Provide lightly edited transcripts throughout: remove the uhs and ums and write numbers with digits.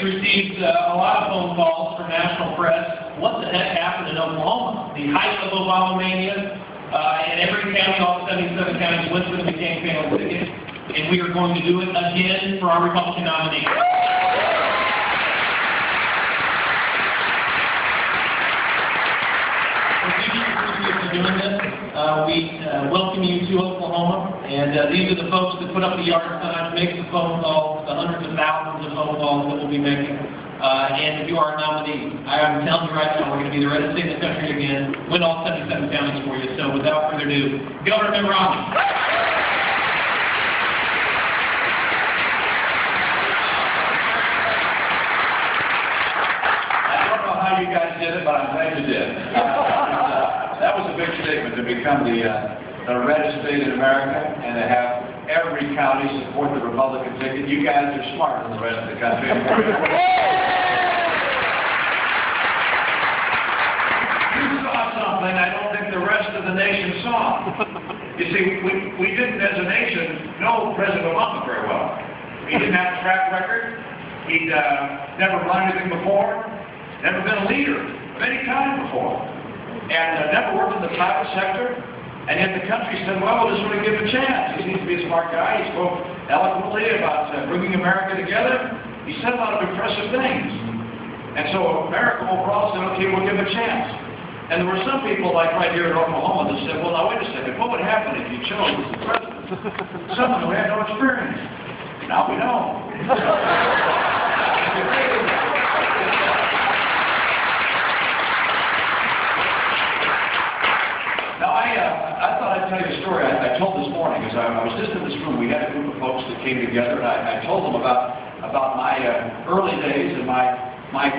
received a lot of phone calls from national press. What the heck happened in Oklahoma? The height of Obama-mania, and every county, all 77 counties, went for the campaign ticket, and we are going to do it again for our Republican nominee. Doing this. We welcome you to Oklahoma, and these are the folks that put up the yard signs, make the phone calls, the hundreds of thousands of phone calls that we'll be making. And if you are a nominee, I'm telling you right now, we're going to be the reddest state in the country again, win all 77 counties for you. So without further ado, Governor Mitt Romney. I don't know how you guys did it, but I'm glad you did. That was a big statement to become the reddest state in America and to have every county support the Republican ticket. You guys are smarter than the rest of the country. You saw something I don't think the rest of the nation saw. You see, we didn't, as a nation, know President Obama very well. He didn't have a track record. He'd never run anything before, never been a leader of any kind before. And never worked in the private sector, and yet the country said, well, we'll just want to give him a chance. He seems to be a smart guy. He spoke eloquently about bringing America together. He said a lot of impressive things. And so America overall said, okay, we'll give him a chance. And there were some people, like right here in Oklahoma, that said, well, now wait a second, what would happen if you chose as the president? Someone who had no experience. Now we know. Now, I thought I'd tell you a story I told this morning, because I was just in this room. We had a group of folks that came together, and I told them about my early days and my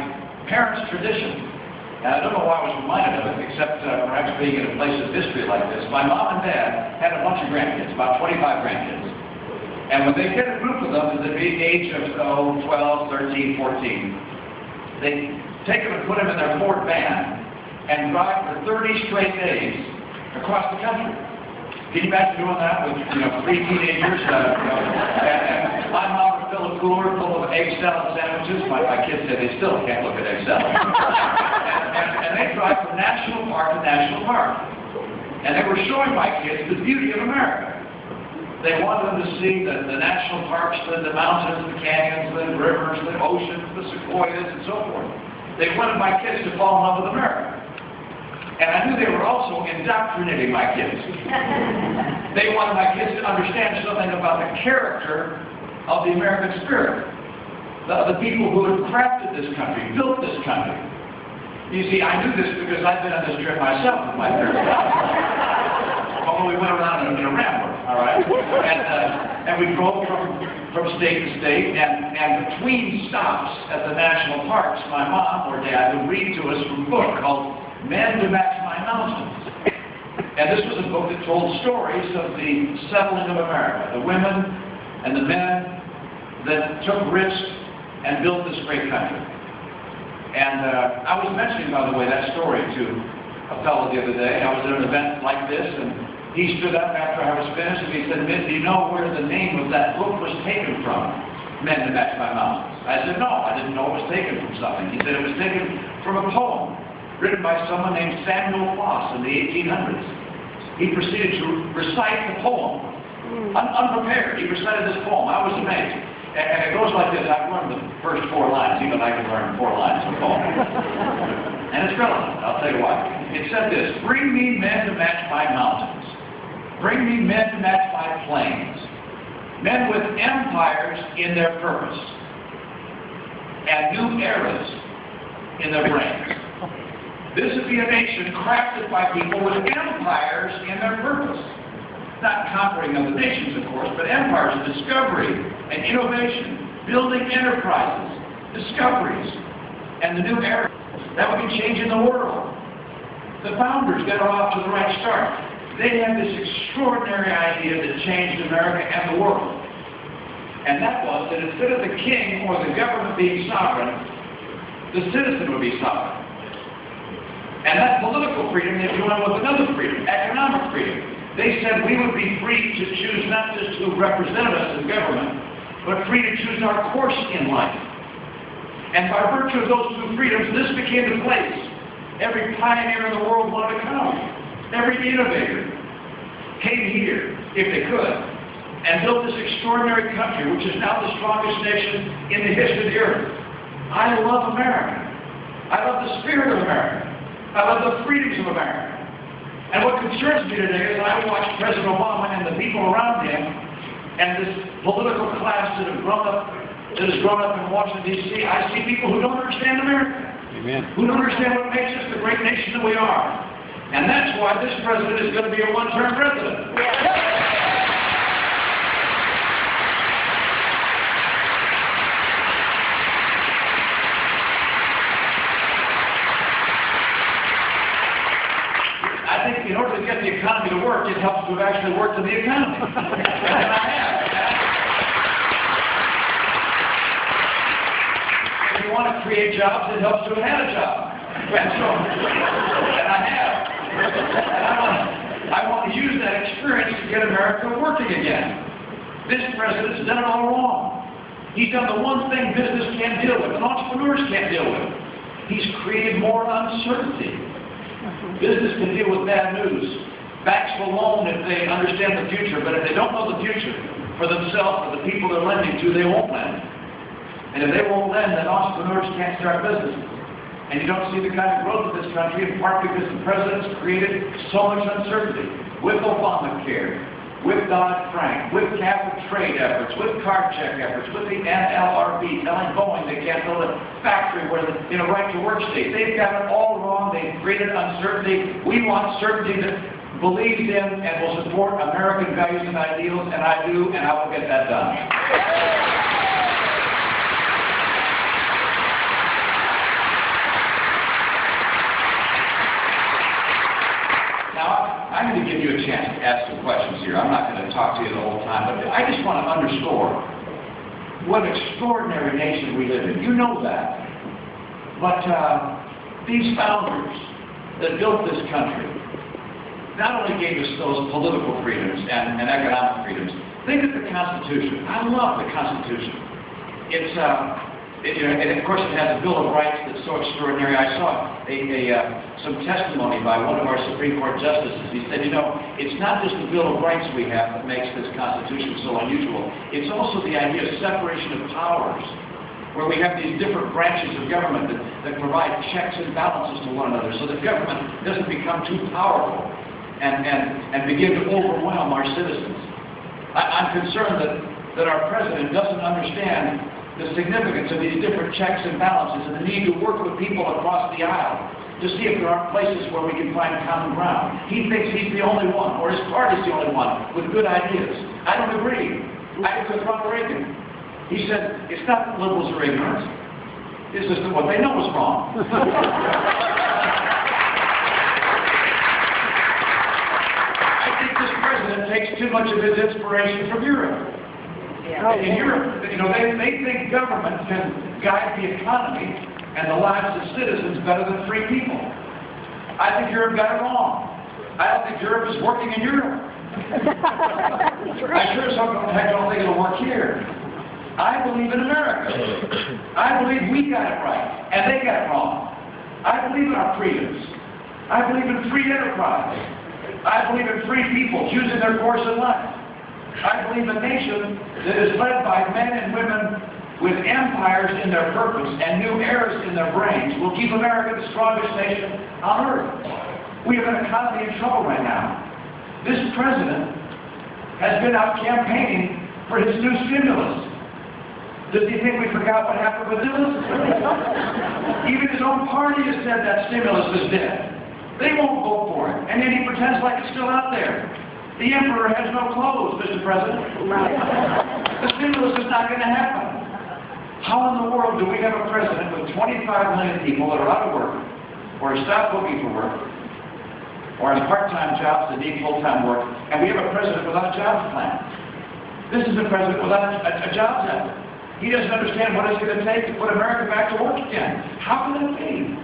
parents' tradition. And I don't know why I was reminded of it, except perhaps being in a place of history like this. My mom and dad had a bunch of grandkids, about 25 grandkids. And when they get a group of them at the age of 12, 13, 14, they take them and put them in their Ford van and drive for 30 straight days across the country. Can you imagine doing that with, 3 teenagers? And my mom would fill a cooler full of egg salad sandwiches. My kids say they still can't look at egg salad. and they drive from national park to national park. And they were showing my kids the beauty of America. They wanted them to see the national parks, the mountains, the canyons, the rivers, the oceans, the sequoias, and so forth. They wanted my kids to fall in love with America. And I knew they were also indoctrinating my kids. They wanted my kids to understand something about the character of the American spirit. The people who had crafted this country, built this country. You see, I knew this because I've been on this trip myself with my parents. Although we went around in a rambler, all right? And we drove from state to state, and between stops at the national parks, my mom or dad would read to us from a book called Men to Match My Mountains. And this was a book that told stories of the settling of America, the women and the men that took risks and built this great country. And I was mentioning, by the way, that story to a fellow the other day. I was at an event like this, and he stood up after I was finished, and he said, Mitt, do you know where the name of that book was taken from? Men to Match My Mountains. I said, no, I didn't know it was taken from something. He said it was taken from a poem written by someone named Samuel Foss in the 1800s. He proceeded to recite the poem, unprepared. He recited this poem. I was amazed. And it goes like this. I've learned the first 4 lines. Even I can learn 4 lines of a poem. And it's relevant. I'll tell you why. It said this: bring me men to match my mountains. Bring me men to match my plains. Men with empires in their purpose. And new eras in their brains. This would be a nation crafted by people with empires in their purpose. Not conquering other nations, of course, but empires of discovery and innovation, building enterprises, discoveries, and the new era. That would be changing the world. The founders got off to the right start. They had this extraordinary idea that changed America and the world. And that was that instead of the king or the government being sovereign, the citizen would be sovereign. And that political freedom they joined with another freedom, economic freedom. They said we would be free to choose not just who represented us in government, but free to choose our course in life. And by virtue of those two freedoms, this became the place every pioneer in the world wanted to come. Every innovator came here, if they could, and built this extraordinary country, which is now the strongest nation in the history of the earth. I love America. I love the spirit of America. I love the freedoms of America. And what concerns me today is I watch President Obama and the people around him and this political class that has grown up in Washington, D.C. I see people who don't understand America. Amen. Who don't understand what makes us the great nation that we are. And that's why this president is going to be a one-term president. I think in order to get the economy to work, it helps to have actually worked in the economy. And I have. If you want to create jobs, it helps to have had a job. And I have. And I want to use that experience to get America working again. This president's done it all wrong. He's done the one thing business can't deal with, and entrepreneurs can't deal with. He's created more uncertainty. Business can deal with bad news. Banks will loan if they understand the future, but if they don't know the future for themselves, for the people they're lending to, they won't lend. And if they won't lend, then entrepreneurs can't start businesses. And you don't see the kind of growth of this country, in part because the president's created so much uncertainty. With Obamacare, with Dodd-Frank, with cap and trade efforts, with card check efforts, with the NLRB telling Boeing they can't build a factory where in a right-to-work state. They've got it all wrong. They've created uncertainty. We want certainty that believes in and will support American values and ideals, and I do, and I will get that done. I'm going to give you a chance to ask some questions here. I'm not going to talk to you the whole time, but I just want to underscore what an extraordinary nation we live in. You know that. But these founders that built this country not only gave us those political freedoms and economic freedoms. Think of the Constitution. I love the Constitution. And of course it has a Bill of Rights that's so extraordinary. I saw some testimony by one of our Supreme Court justices. He said, you know, it's not just the Bill of Rights we have that makes this Constitution so unusual. It's also the idea of separation of powers, where we have these different branches of government that provide checks and balances to one another so that government doesn't become too powerful and begin to overwhelm our citizens. I'm concerned that our president doesn't understand the significance of these different checks and balances and the need to work with people across the aisle to see if there aren't places where we can find common ground. He thinks he's the only one, or his party's the only one, with good ideas. I don't agree. I agree with Ronald Reagan. He said, it's not that liberals are ignorant. It's just that what they know is wrong. I think this president takes too much of his inspiration from Europe. In Europe, you know, they think government can guide the economy and the lives of citizens better than free people. I think Europe got it wrong. I don't think Europe is working in Europe. I sure as heck don't think it'll work here. I believe in America. I believe we got it right, and they got it wrong. I believe in our freedoms. I believe in free enterprise. I believe in free people choosing their course in life. I believe a nation that is led by men and women with empires in their purpose and new eras in their brains will keep America the strongest nation on earth. We have an economy in trouble right now. This president has been out campaigning for his new stimulus. Does he think we forgot what happened with stimulus? Even his own party has said that stimulus is dead. They won't vote for it, and yet he pretends like it's still out there. The emperor has no clothes, Mr. President. The stimulus is not going to happen. How in the world do we have a president with 25 million people that are out of work, or stopped looking for work, or in part-time jobs that need full-time work, and we have a president without a jobs plan? This is a president without a jobs effort. He doesn't understand what it's going to take to put America back to work again. How can that be?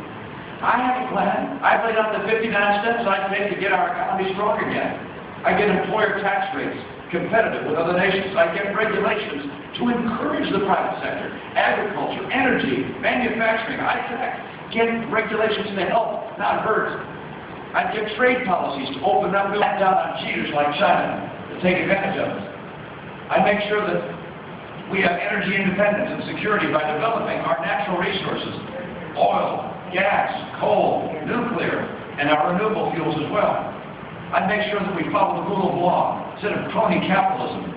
I have a plan. I've laid out the 59 steps I'd take to get our economy strong again. I get employer tax rates competitive with other nations. I'd get regulations to encourage the private sector, agriculture, energy, manufacturing, high-tech. Get regulations to help, not hurt. I'd get trade policies to open up, back down on cheaters like China to take advantage of us. I'd make sure that we have energy independence and security by developing our natural resources, oil, gas, coal, nuclear, and our renewable fuels as well. I'd make sure that we follow the rule of law instead of crony capitalism.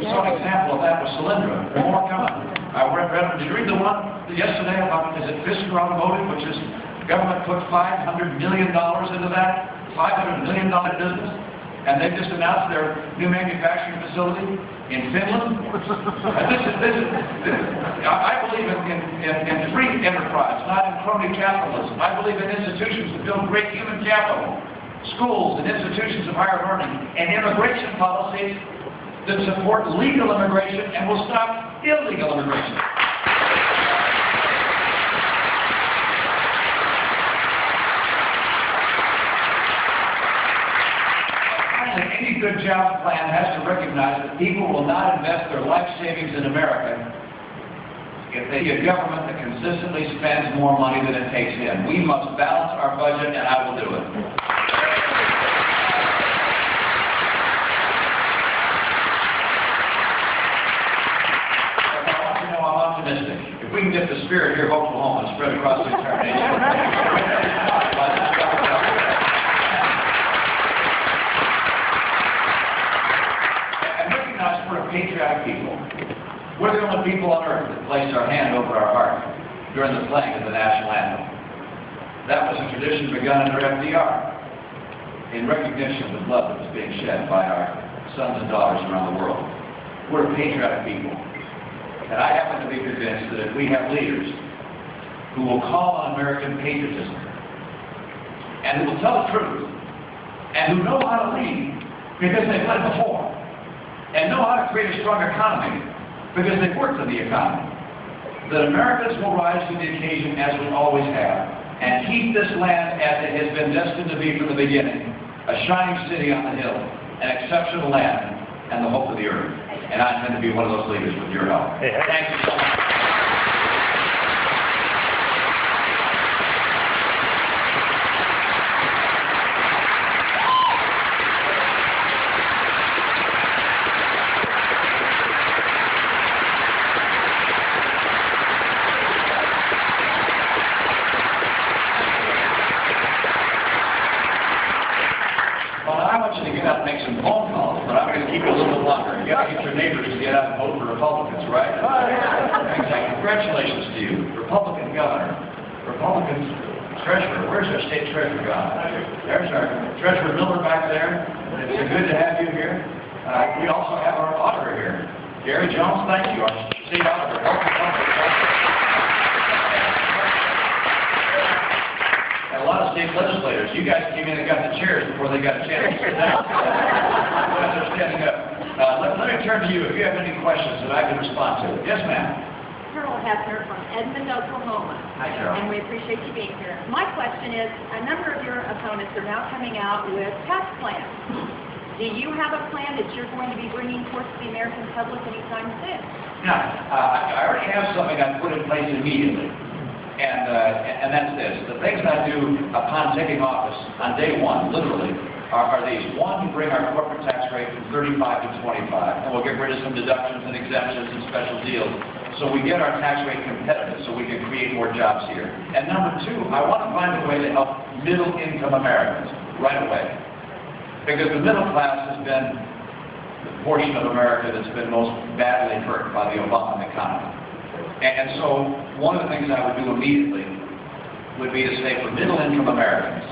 We saw an example of that with Solyndra. There's more coming. Did you read the one yesterday about, is it Fisker Automotive, which is, the government put $500 million into that, $500 million business, and they've just announced their new manufacturing facility in Finland. I believe in free enterprise, not in crony capitalism. I believe in institutions that build great human capital, schools and institutions of higher learning, and immigration policies that support legal immigration and will stop illegal immigration. Any good jobs plan has to recognize that people will not invest their life savings in America if they see a government that consistently spends more money than it takes in. We must balance our budget, and I will do it. I want you to know I'm optimistic. If we can get the spirit here of Oklahoma and spread across the entire nation, we're a patriotic people. We're the only people on earth that placed our hand over our heart during the playing of the national anthem. That was a tradition begun under FDR in recognition of the blood that was being shed by our sons and daughters around the world. We're a patriotic people. And I happen to be convinced that if we have leaders who will call on American patriotism and who will tell the truth and who know how to lead because they've led before, and know how to create a strong economy because they've worked in the economy, that Americans will rise to the occasion as we always have and keep this land as it has been destined to be from the beginning, a shining city on the hill, an exceptional land, and the hope of the earth. And I intend to be one of those leaders with your help. Thank you so much. Make some phone calls, but I'm going to keep it a little bit longer. You got to get your neighbors to get out and vote for Republicans, right? Congratulations to you, Republican governor, Republican treasurer. Where's our state treasurer gone? There's our Treasurer Miller back there. It's good to have you here. We also have our auditor here, Gary Jones. Thank you, our state auditor. A lot of state legislators. You guys came in and got the chairs before they got a chance to sit down. They're standing up. Let me turn to you if you have any questions that I can respond to. Yes, ma'am. Carol Hefner from Edmond, Oklahoma. Hi, Carol. And we appreciate you being here. My question is, a number of your opponents are now coming out with tax plans. Do you have a plan that you're going to be bringing forth to the American public anytime soon? Now, I already have something I put in place immediately. And that's this. The things I do upon taking office on day one, literally, are these. One, bring our corporate tax rate from 35 to 25, and we'll get rid of some deductions and exemptions and special deals so we get our tax rate competitive so we can create more jobs here. And number two, I want to find a way to help middle-income Americans right away. Because the middle class has been the portion of America that's been most badly hurt by the Obama economy. And so one of the things I would do immediately would be to say for middle-income Americans,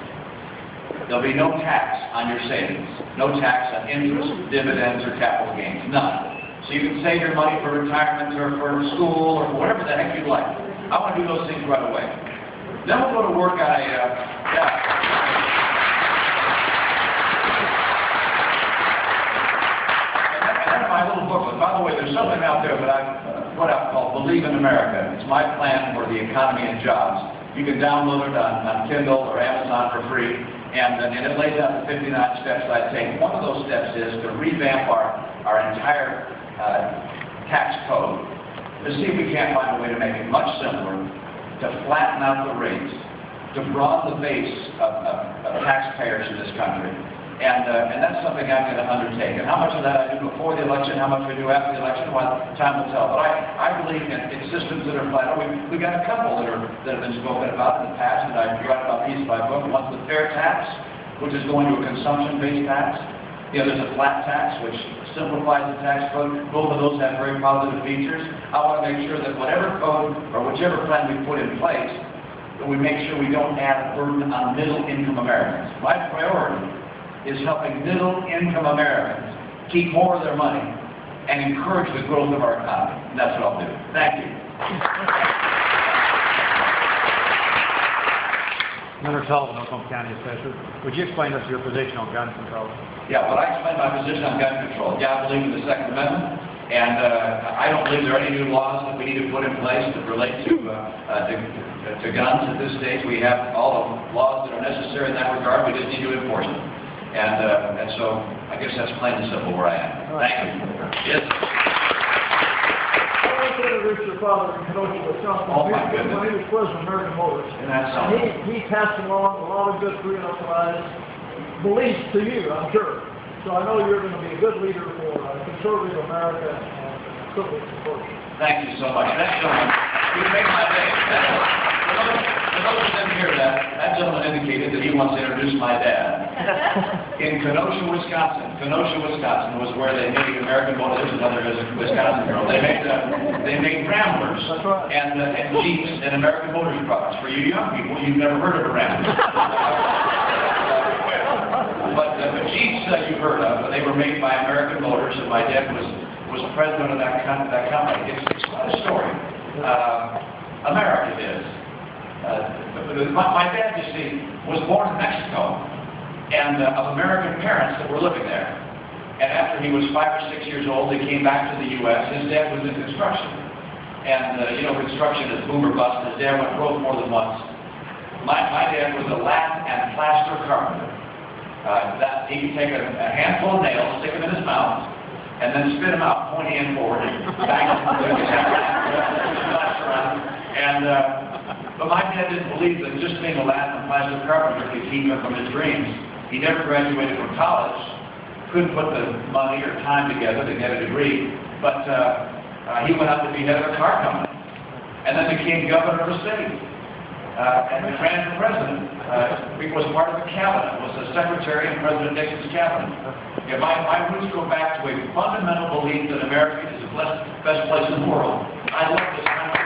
there'll be no tax on your savings, no tax on interest, dividends, or capital gains, none. So you can save your money for retirement or for school or whatever the heck you'd like. I want to do those things right away. Then we'll go to work on my little booklet. By the way, there's something out there that I've put out called Believe in America. It's my plan for the economy and jobs. You can download it on Kindle or Amazon for free, and it lays out the 59 steps I take. One of those steps is to revamp our our entire tax code to see if we can't find a way to make it much simpler, to flatten out the rates, to broaden the base of taxpayers in this country. And that's something I'm going to undertake. And how much of that I do before the election, how much I do after the election, well, time will tell. But I believe in systems that are flatter. We've got a couple that have been spoken about in the past, and I write about these in my book. One's the fair tax, which is going to a consumption-based tax. The other's a flat tax, which simplifies the tax code. Both of those have very positive features. I want to make sure that whatever code or whichever plan we put in place, that we make sure we don't add a burden on middle-income Americans. My priority is helping middle-income Americans keep more of their money and encourage the growth of our economy. And that's what I'll do. Thank you. Senator Sullivan, Oklahoma County Assessor. Would you explain us your position on gun control? Yeah, well, I explained my position on gun control. Yeah, I believe in the Second Amendment, and I don't believe there are any new laws that we need to put in place that relate to guns at this stage. We have all the laws that are necessary in that regard. We just need to enforce them. And so I guess that's plain and simple where I am. Thank you. Yes. I want to introduce your father in Kenosha, Wisconsin. Oh, my goodness. When he was president of American Motors. And that's something. He passed along a lot of good pre-authorized beliefs to you, I'm sure. So I know you're going to be a good leader for conservative America and civil support. Thank you so much. That gentleman, you made my day. For those who didn't hear that, that gentleman indicated that he wants to introduce my dad. In Kenosha, Wisconsin. Kenosha, Wisconsin was where they made American Motors. There's another Wisconsin girl. They made Ramblers and Jeeps and American Motors products. For you young people, you've never heard of a Rambler. But the Jeeps that you've heard of, they were made by American Motors, and my dad was president of that company. It's quite a story. America is. My dad, you see, was born in Mexico, and of American parents that were living there. And after he was 5 or 6 years old, they came back to the U.S. His dad was in construction. And, you know, construction is boom or bust. His dad went broke more than once. My dad was a lath and plaster carpenter. He could take a handful of nails, stick them in his mouth, and then spit them out, pointy and forward, and bang them but my dad didn't believe that just being a lath and plaster carpenter could keep him from his dreams. He never graduated from college, couldn't put the money or time together to get a degree, but he went out to be head of a car company, and then became governor of a city, and ran for president. He was part of the cabinet, was the secretary in President Nixon's cabinet. Yeah, my roots go back to a fundamental belief that America is the best place in the world. I love this country.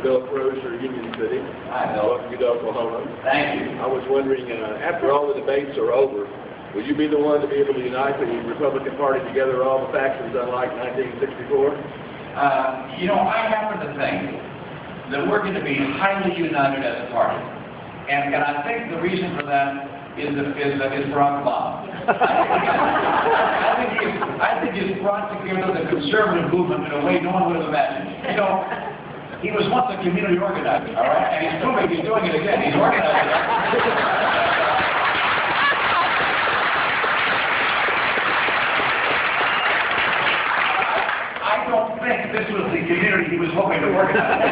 Bill Crozier, Union City. Hi, Bill. Welcome to Oklahoma. Thank you. I was wondering, after all the debates are over, will you be the one to be able to unite the Republican Party together, all the factions, unlike 1964? You know, I happen to think that we're going to be highly united as a party. And I think the reason for that is Barack Obama. I think he's brought together the conservative movement in a way no one would have imagined. You know, he was once a community organizer, all right? And he's proving he's doing it again. He's organizing it. I don't think this was the community he was hoping to organize.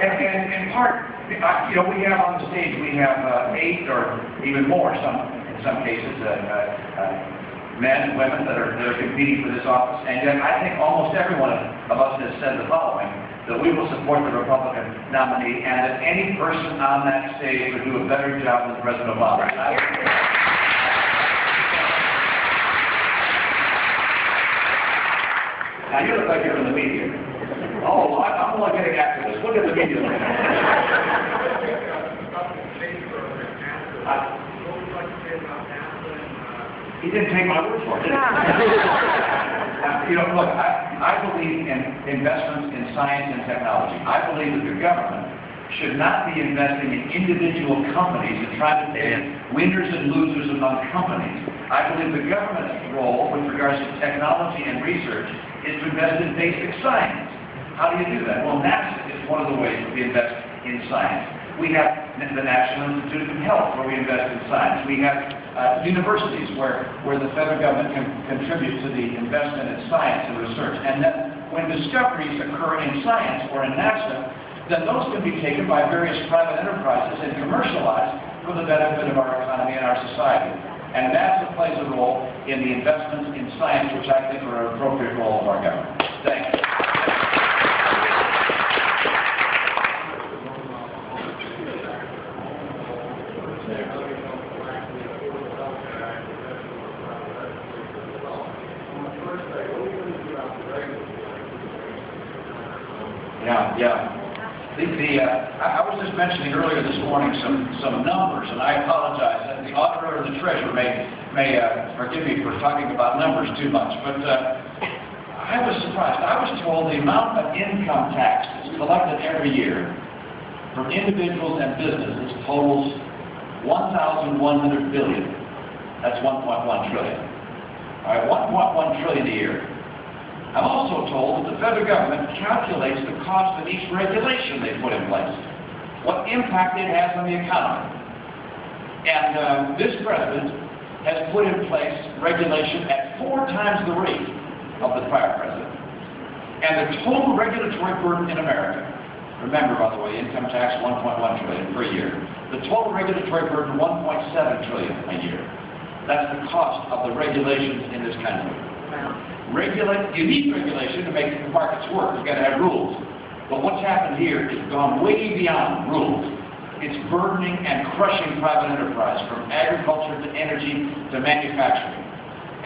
And in part, you know, we have on the stage, we have 8 or even more, in some cases, men and women that are competing for this office. And yet I think almost every one of us has said the following, that we will support the Republican nominee, and that any person on that stage would do a better job than President Obama. Now you look like you're in the media. Oh, I'm only getting after this. Look at the media. He didn't take my word for it, did he? You know, look, I believe in investments in science and technology. I believe that the government should not be investing in individual companies and trying to take winners and losers among companies. I believe the government's role with regards to technology and research is to invest in basic science. How do you do that? Well, NASA is one of the ways that we invest in science. We have the National Institute of Health, where we invest in science. We have universities where the federal government can contribute to the investment in science and research. And then when discoveries occur in science or in NASA, then those can be taken by various private enterprises and commercialized for the benefit of our economy and our society. And NASA plays a role in the investments in science, which I think are an appropriate role of our government. Thank you. Yeah. I was just mentioning earlier this morning some numbers, and I apologize. The auditor and the treasurer may forgive me for talking about numbers too much, but I was surprised. I was told the amount of income tax that's collected every year from individuals and businesses totals $1,100 billion. That's $1.1 trillion. All right, $1.1 trillion a year. I'm also told that the federal government calculates the cost of each regulation they put in place, what impact it has on the economy. And this president has put in place regulation at 4 times the rate of the prior president. And the total regulatory burden in America, remember, by the way, income tax $1.1 trillion per year, the total regulatory burden $1.7 trillion a year. That's the cost of the regulations in this country. You need regulation to make the markets work. You've got to have rules. But what's happened here is gone way beyond rules. It's burdening and crushing private enterprise, from agriculture to energy to manufacturing.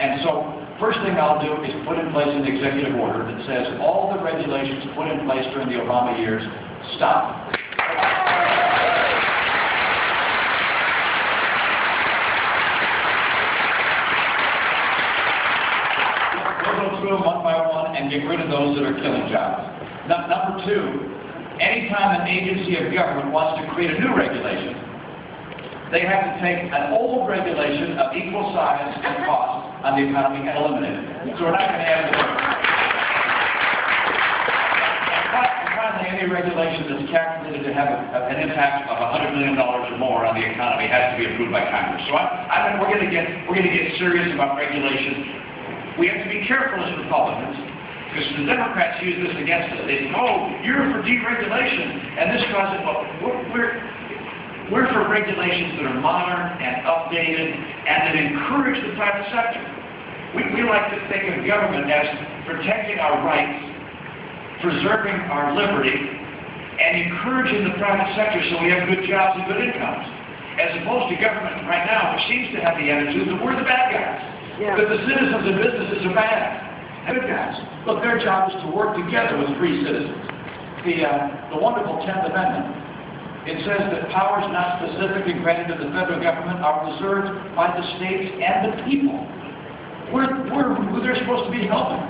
And so, first thing I'll do is put in place an executive order that says all the regulations put in place during the Obama years stop. Them one by one and get rid of those that are killing jobs. Number 2, anytime an agency of government wants to create a new regulation, they have to take an old regulation of equal size and cost on the economy and eliminate it. So we're not going to add more. And finally, any regulation that's calculated to have an impact of $100 million or more on the economy has to be approved by Congress. So I think we're going to get serious about regulation. We have to be careful as Republicans, because the Democrats use this against us. They say, oh, you're for deregulation, and this causes, well, we're for regulations that are modern and updated and that encourage the private sector. We like to think of government as protecting our rights, preserving our liberty, and encouraging the private sector so we have good jobs and good incomes. As opposed to government right now, which seems to have the attitude that we're the bad guys. Yeah. That the citizens and businesses are bad. Good guys. Look, their job is to work together with free citizens. The wonderful 10th Amendment, it says that powers not specifically granted to the federal government are reserved by the states and the people. They're supposed to be helping.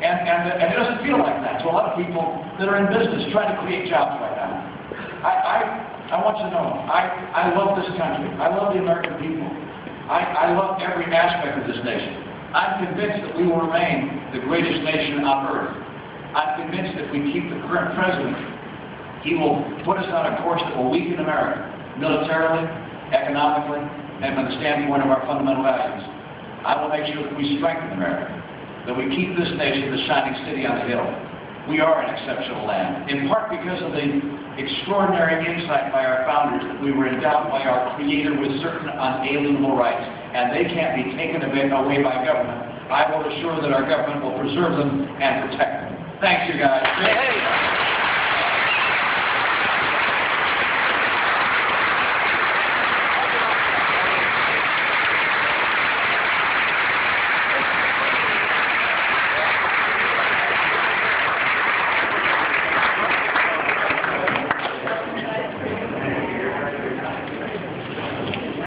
And it doesn't feel like that to a lot of people that are in business trying to create jobs right now. I want you to know, I love this country. I love the American people. I love every aspect of this nation. I'm convinced that we will remain the greatest nation on earth. I'm convinced that if we keep the current president, he will put us on a course that will weaken America, militarily, economically, and from the standpoint of our fundamental values. I will make sure that we strengthen America, that we keep this nation the shining city on the hill. We are an exceptional land, in part because of the extraordinary insight by our founders that we were endowed by our Creator with certain unalienable rights, and they can't be taken away by government. I will assure that our government will preserve them and protect them. Thanks, you guys.